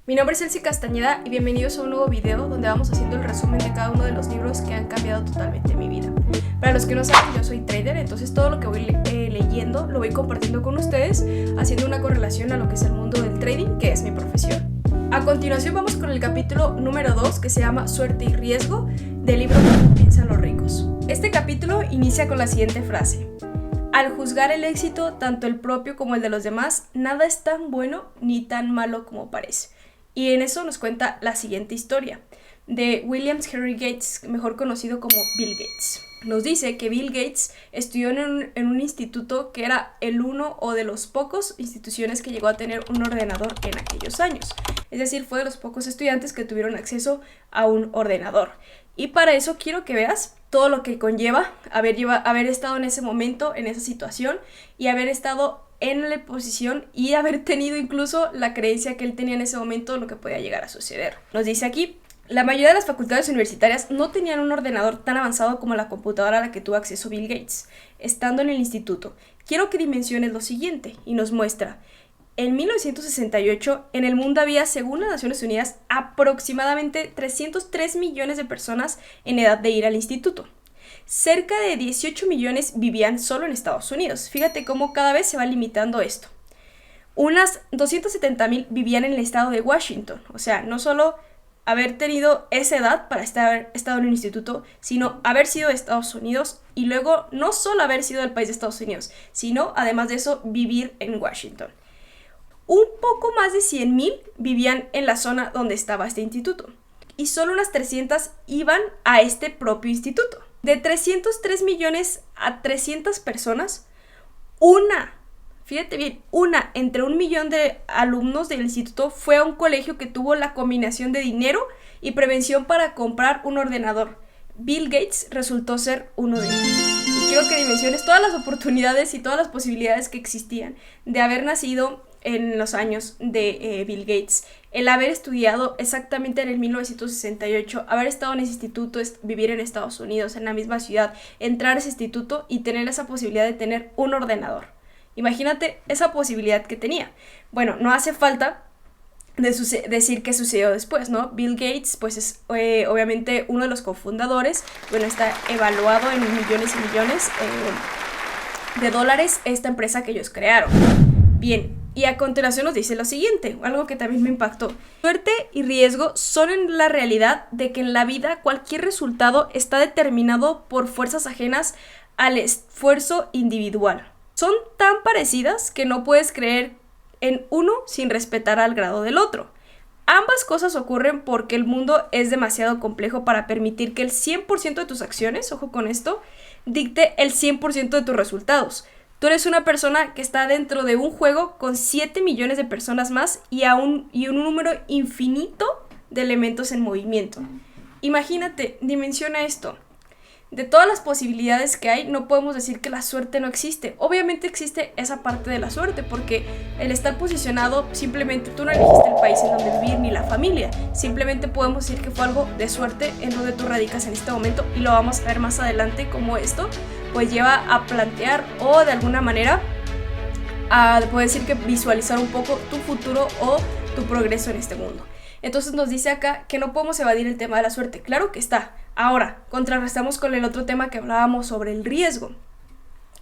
Mi nombre es Elsie Castañeda y bienvenidos a un nuevo video donde vamos haciendo el resumen de cada uno de los libros que han cambiado totalmente mi vida. Para los que no saben, yo soy trader, entonces todo lo que voy leyendo lo voy compartiendo con ustedes, haciendo una correlación a lo que es el mundo del trading, que es mi profesión. A continuación vamos con el capítulo número 2, que se llama Suerte y Riesgo, del libro Cómo piensan los ricos. Este capítulo inicia con la siguiente frase: al juzgar el éxito, tanto el propio como el de los demás, nada es tan bueno ni tan malo como parece. Y en eso nos cuenta la siguiente historia de William Henry Gates, mejor conocido como Bill Gates. Nos dice que Bill Gates estudió en un instituto que era el uno o de los pocos instituciones que llegó a tener un ordenador en aquellos años. Es decir, fue de los pocos estudiantes que tuvieron acceso a un ordenador. Y para eso quiero que veas todo lo que conlleva haber estado en ese momento, en esa situación, y haber estado en la posición y haber tenido incluso la creencia que él tenía en ese momento de lo que podía llegar a suceder. Nos dice aquí: la mayoría de las facultades universitarias no tenían un ordenador tan avanzado como la computadora a la que tuvo acceso Bill Gates, estando en el instituto. Quiero que dimensiones lo siguiente, y nos muestra: en 1968, en el mundo había, según las Naciones Unidas, aproximadamente 303 millones de personas en edad de ir al instituto. Cerca de 18 millones vivían solo en Estados Unidos. Fíjate cómo cada vez se va limitando esto. Unas 270,000 vivían en el estado de Washington. O sea, no solo haber tenido esa edad para haber estado en un instituto, sino haber sido de Estados Unidos y luego no solo haber sido del país de Estados Unidos, sino además de eso vivir en Washington. Un poco más de 100,000 vivían en la zona donde estaba este instituto y solo unas 300 iban a este propio instituto. De 303 millones a 300 personas, fíjate bien, entre 1 millón de alumnos del instituto fue a un colegio que tuvo la combinación de dinero y prevención para comprar un ordenador. Bill Gates resultó ser uno de ellos. Y quiero que dimensiones todas las oportunidades y todas las posibilidades que existían de haber nacido en los años de Bill Gates, el haber estudiado exactamente en el 1968, haber estado en ese instituto, vivir en Estados Unidos, en la misma ciudad, entrar a ese instituto y tener esa posibilidad de tener un ordenador. Imagínate esa posibilidad que tenía. Bueno, no hace falta decir qué sucedió después, ¿no? Bill Gates, pues es obviamente uno de los cofundadores. Bueno, está evaluado en millones y millones de dólares esta empresa que ellos crearon. Bien, y a continuación nos dice lo siguiente, algo que también me impactó. Suerte y riesgo son en la realidad de que en la vida cualquier resultado está determinado por fuerzas ajenas al esfuerzo individual. Son tan parecidas que no puedes creer en uno sin respetar al grado del otro. Ambas cosas ocurren porque el mundo es demasiado complejo para permitir que el 100% de tus acciones, ojo con esto, dicte el 100% de tus resultados. Tú eres una persona que está dentro de un juego con 7 millones de personas más y un número infinito de elementos en movimiento. Imagínate, dimensiona esto. De todas las posibilidades que hay, no podemos decir que la suerte no existe. Obviamente existe esa parte de la suerte, porque el estar posicionado, simplemente tú no elegiste el país en donde vivir ni la familia. Simplemente podemos decir que fue algo de suerte en donde tú radicas en este momento, y lo vamos a ver más adelante cómo esto pues lleva a plantear o de alguna manera a poder decir que visualizar un poco tu futuro o tu progreso en este mundo. Entonces nos dice acá que no podemos evadir el tema de la suerte. Claro que está. Ahora, contrarrestamos con el otro tema que hablábamos sobre el riesgo.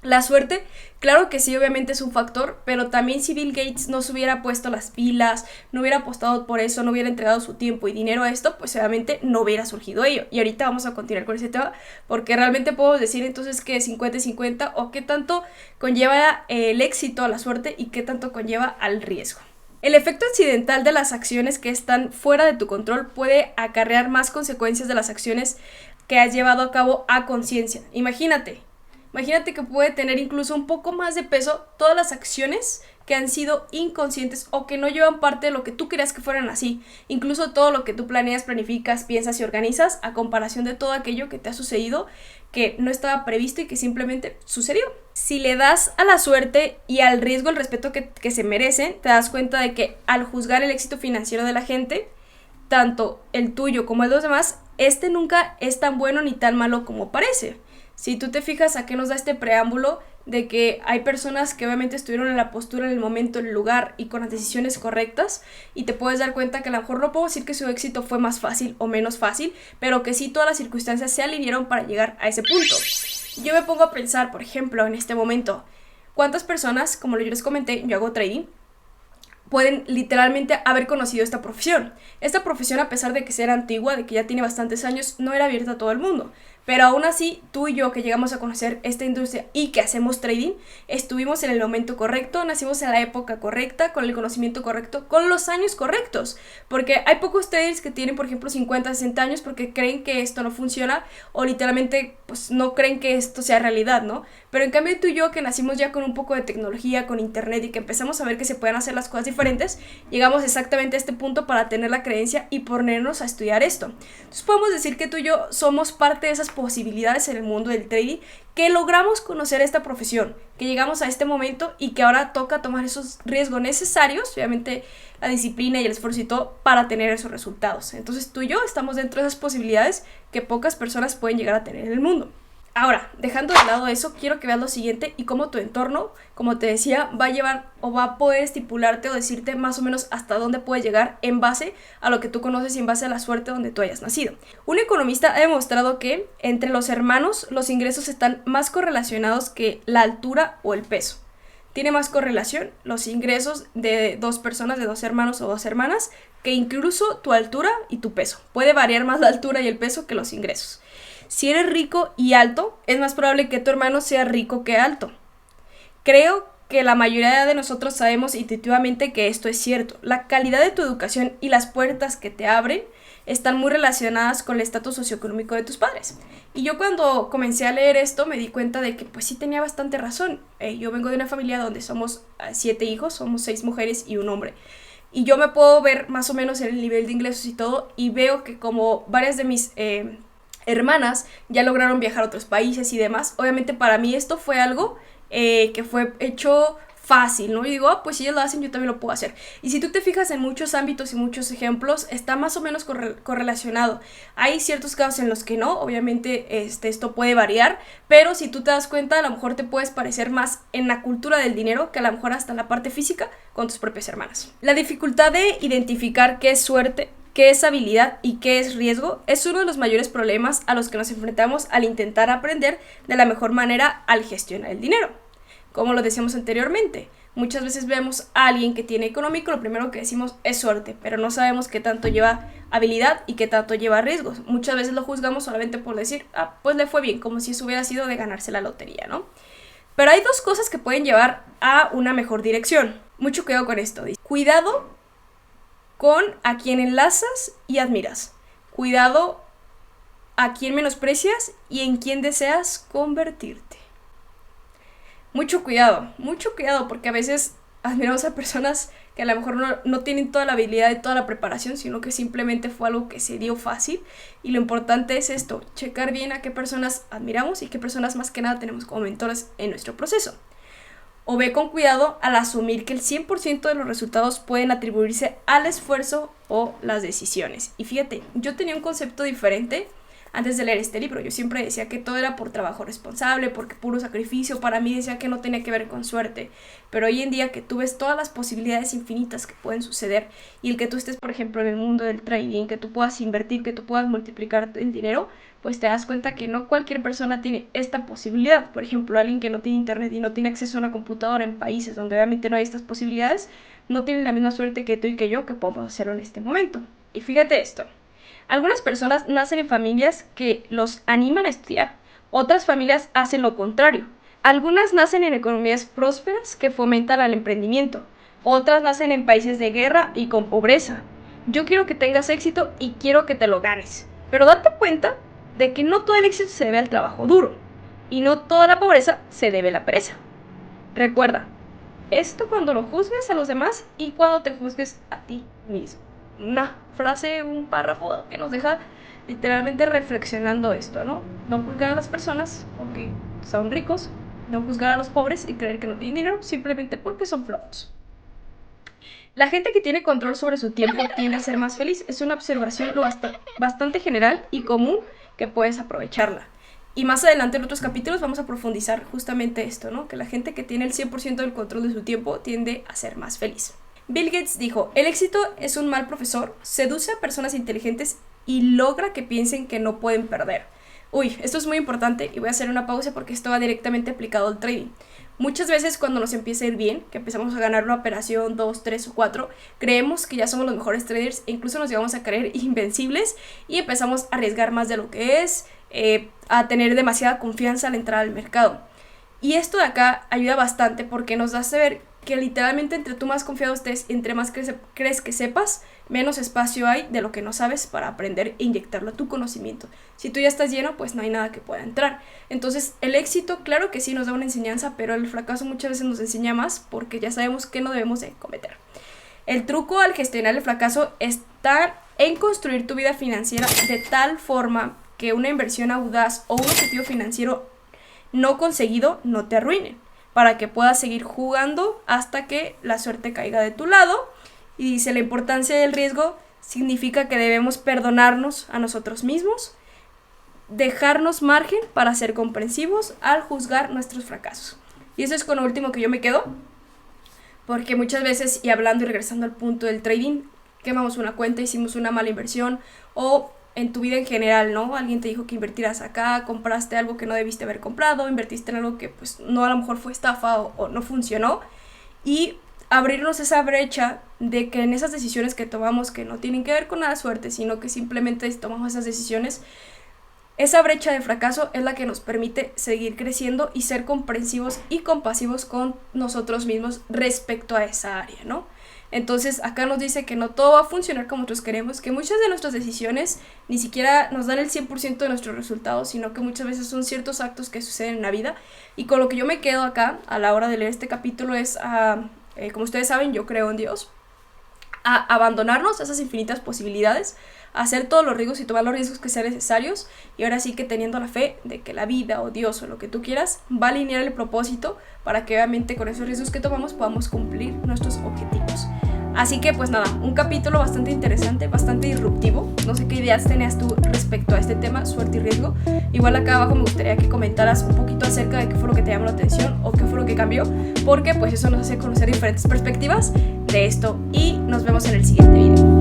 La suerte, claro que sí, obviamente es un factor, pero también si Bill Gates no se hubiera puesto las pilas, no hubiera apostado por eso, no hubiera entregado su tiempo y dinero a esto, pues obviamente no hubiera surgido ello. Y ahorita vamos a continuar con ese tema, porque realmente podemos decir entonces que 50 y 50, o qué tanto conlleva el éxito a la suerte y qué tanto conlleva al riesgo. El efecto accidental de las acciones que están fuera de tu control puede acarrear más consecuencias de las acciones que has llevado a cabo a conciencia. Imagínate que puede tener incluso un poco más de peso todas las acciones que han sido inconscientes o que no llevan parte de lo que tú querías que fueran así. Incluso todo lo que tú planeas, planificas, piensas y organizas a comparación de todo aquello que te ha sucedido, que no estaba previsto y que simplemente sucedió. Si le das a la suerte y al riesgo el respeto que se merecen, te das cuenta de que al juzgar el éxito financiero de la gente, tanto el tuyo como el de los demás, nunca es tan bueno ni tan malo como parece. Si tú te fijas a qué nos da este preámbulo, de que hay personas que obviamente estuvieron en la postura, en el momento, en el lugar y con las decisiones correctas, y te puedes dar cuenta que a lo mejor no puedo decir que su éxito fue más fácil o menos fácil, pero que sí todas las circunstancias se alinearon para llegar a ese punto. Yo me pongo a pensar, por ejemplo, en este momento, ¿cuántas personas, como yo les comenté, yo hago trading, pueden literalmente haber conocido esta profesión? Esta profesión, a pesar de que sea antigua, de que ya tiene bastantes años, no era abierta a todo el mundo. Pero aún así, tú y yo que llegamos a conocer esta industria y que hacemos trading, estuvimos en el momento correcto, nacimos en la época correcta, con el conocimiento correcto, con los años correctos. Porque hay pocos traders que tienen, por ejemplo, 50, 60 años porque creen que esto no funciona o literalmente pues no creen que esto sea realidad, ¿no? Pero en cambio tú y yo que nacimos ya con un poco de tecnología, con internet y que empezamos a ver que se pueden hacer las cosas diferentes, llegamos exactamente a este punto para tener la creencia y ponernos a estudiar esto. Entonces podemos decir que tú y yo somos parte de esas posibilidades en el mundo del trading, que logramos conocer esta profesión, que llegamos a este momento y que ahora toca tomar esos riesgos necesarios, obviamente la disciplina y el esfuerzo y todo, para tener esos resultados. Entonces tú y yo estamos dentro de esas posibilidades que pocas personas pueden llegar a tener en el mundo. Ahora, dejando de lado eso, quiero que veas lo siguiente y cómo tu entorno, como te decía, va a llevar o va a poder estipularte o decirte más o menos hasta dónde puedes llegar en base a lo que tú conoces y en base a la suerte donde tú hayas nacido. Un economista ha demostrado que entre los hermanos los ingresos están más correlacionados que la altura o el peso. Tiene más correlación los ingresos de dos personas, de dos hermanos o dos hermanas, que incluso tu altura y tu peso. Puede variar más la altura y el peso que los ingresos. Si eres rico y alto, es más probable que tu hermano sea rico que alto. Creo que la mayoría de nosotros sabemos intuitivamente que esto es cierto. La calidad de tu educación y las puertas que te abren están muy relacionadas con el estatus socioeconómico de tus padres. Y yo cuando comencé a leer esto me di cuenta de que pues sí tenía bastante razón. Yo vengo de una familia donde somos 7 hijos, somos 6 mujeres y un hombre. Y yo me puedo ver más o menos en el nivel de ingresos y todo, y veo que como varias de mis hermanas ya lograron viajar a otros países y demás, obviamente para mí esto fue algo que fue hecho fácil, ¿no? Y digo, pues si ellos lo hacen, yo también lo puedo hacer. Y si tú te fijas en muchos ámbitos y muchos ejemplos, está más o menos correlacionado. Hay ciertos casos en los que no, obviamente esto puede variar, pero si tú te das cuenta, a lo mejor te puedes parecer más en la cultura del dinero que a lo mejor hasta en la parte física con tus propias hermanas. La dificultad de identificar qué es suerte, qué es habilidad y qué es riesgo es uno de los mayores problemas a los que nos enfrentamos al intentar aprender de la mejor manera al gestionar el dinero. Como lo decíamos anteriormente, muchas veces vemos a alguien que tiene económico, lo primero que decimos es suerte, pero no sabemos qué tanto lleva habilidad y qué tanto lleva riesgos. Muchas veces lo juzgamos solamente por decir, pues le fue bien, como si eso hubiera sido de ganarse la lotería, ¿no? Pero hay dos cosas que pueden llevar a una mejor dirección. Mucho cuidado con esto. Cuidado con a quien enlazas y admiras. Cuidado a quien menosprecias y en quien deseas convertirte. Mucho cuidado, porque a veces admiramos a personas que a lo mejor no tienen toda la habilidad y toda la preparación, sino que simplemente fue algo que se dio fácil. Y lo importante es esto, checar bien a qué personas admiramos y qué personas más que nada tenemos como mentores en nuestro proceso. O ve con cuidado al asumir que el 100% de los resultados pueden atribuirse al esfuerzo o las decisiones. Y fíjate, yo tenía un concepto diferente antes de leer este libro. Yo siempre decía que todo era por trabajo responsable, porque puro sacrificio. Para mí decía que no tenía que ver con suerte. Pero hoy en día que tú ves todas las posibilidades infinitas que pueden suceder y el que tú estés, por ejemplo, en el mundo del trading, que tú puedas invertir, que tú puedas multiplicar el dinero, pues te das cuenta que no cualquier persona tiene esta posibilidad. Por ejemplo, alguien que no tiene internet y no tiene acceso a una computadora en países donde obviamente no hay estas posibilidades, no tiene la misma suerte que tú y que yo que podemos hacerlo en este momento. Y fíjate esto. Algunas personas nacen en familias que los animan a estudiar. Otras familias hacen lo contrario. Algunas nacen en economías prósperas que fomentan el emprendimiento. Otras nacen en países de guerra y con pobreza. Yo quiero que tengas éxito y quiero que te lo ganes. Pero date cuenta de que no todo el éxito se debe al trabajo duro. Y no toda la pobreza se debe a la pereza. Recuerda, esto cuando lo juzgues a los demás y cuando te juzgues a ti mismo. Una frase, un párrafo que nos deja literalmente reflexionando esto, ¿no? No juzgar a las personas porque son ricos, no juzgar a los pobres y creer que no tienen dinero simplemente porque son flojos. La gente que tiene control sobre su tiempo tiende a ser más feliz. Es una observación bastante general y común que puedes aprovecharla. Y más adelante en otros capítulos vamos a profundizar justamente esto, ¿no? Que la gente que tiene el 100% del control de su tiempo tiende a ser más feliz. Bill Gates dijo, el éxito es un mal profesor, seduce a personas inteligentes y logra que piensen que no pueden perder. Uy, esto es muy importante y voy a hacer una pausa porque esto va directamente aplicado al trading. Muchas veces cuando nos empieza a ir bien, que empezamos a ganar una operación, 2, 3 o 4, creemos que ya somos los mejores traders e incluso nos llegamos a creer invencibles y empezamos a arriesgar más de lo que es, a tener demasiada confianza al entrar al mercado. Y esto de acá ayuda bastante porque nos hace ver que literalmente entre tú más confiado estés, entre más crees que sepas, menos espacio hay de lo que no sabes para aprender e inyectarlo a tu conocimiento. Si tú ya estás lleno, pues no hay nada que pueda entrar. Entonces el éxito, claro que sí nos da una enseñanza, pero el fracaso muchas veces nos enseña más porque ya sabemos que no debemos de cometer. El truco al gestionar el fracaso está en construir tu vida financiera de tal forma que una inversión audaz o un objetivo financiero no conseguido no te arruine, para que puedas seguir jugando hasta que la suerte caiga de tu lado. Y dice, la importancia del riesgo significa que debemos perdonarnos a nosotros mismos, dejarnos margen para ser comprensivos al juzgar nuestros fracasos. Y eso es con lo último que yo me quedo, porque muchas veces, y hablando y regresando al punto del trading, quemamos una cuenta, hicimos una mala inversión, o en tu vida en general, ¿no? Alguien te dijo que invertirás acá, compraste algo que no debiste haber comprado, invertiste en algo que pues no, a lo mejor fue estafa o no funcionó, y abrirnos esa brecha de que en esas decisiones que tomamos, que no tienen que ver con nada suerte, sino que simplemente tomamos esas decisiones, esa brecha de fracaso es la que nos permite seguir creciendo y ser comprensivos y compasivos con nosotros mismos respecto a esa área, ¿no? Entonces acá nos dice que no todo va a funcionar como nosotros queremos, que muchas de nuestras decisiones ni siquiera nos dan el 100% de nuestros resultados, sino que muchas veces son ciertos actos que suceden en la vida. Y con lo que yo me quedo acá a la hora de leer este capítulo es, como ustedes saben, yo creo en Dios, a abandonarnos a esas infinitas posibilidades, a hacer todos los riesgos y tomar los riesgos que sean necesarios, y ahora sí que teniendo la fe de que la vida o Dios o lo que tú quieras va a alinear el propósito para que obviamente con esos riesgos que tomamos podamos cumplir nuestros objetivos. Así que pues nada, un capítulo bastante interesante, bastante disruptivo. No sé qué ideas tenías tú respecto a este tema, suerte y riesgo. Igual acá abajo me gustaría que comentaras un poquito acerca de qué fue lo que te llamó la atención o qué fue lo que cambió, porque pues eso nos hace conocer diferentes perspectivas de esto, y nos vemos en el siguiente video.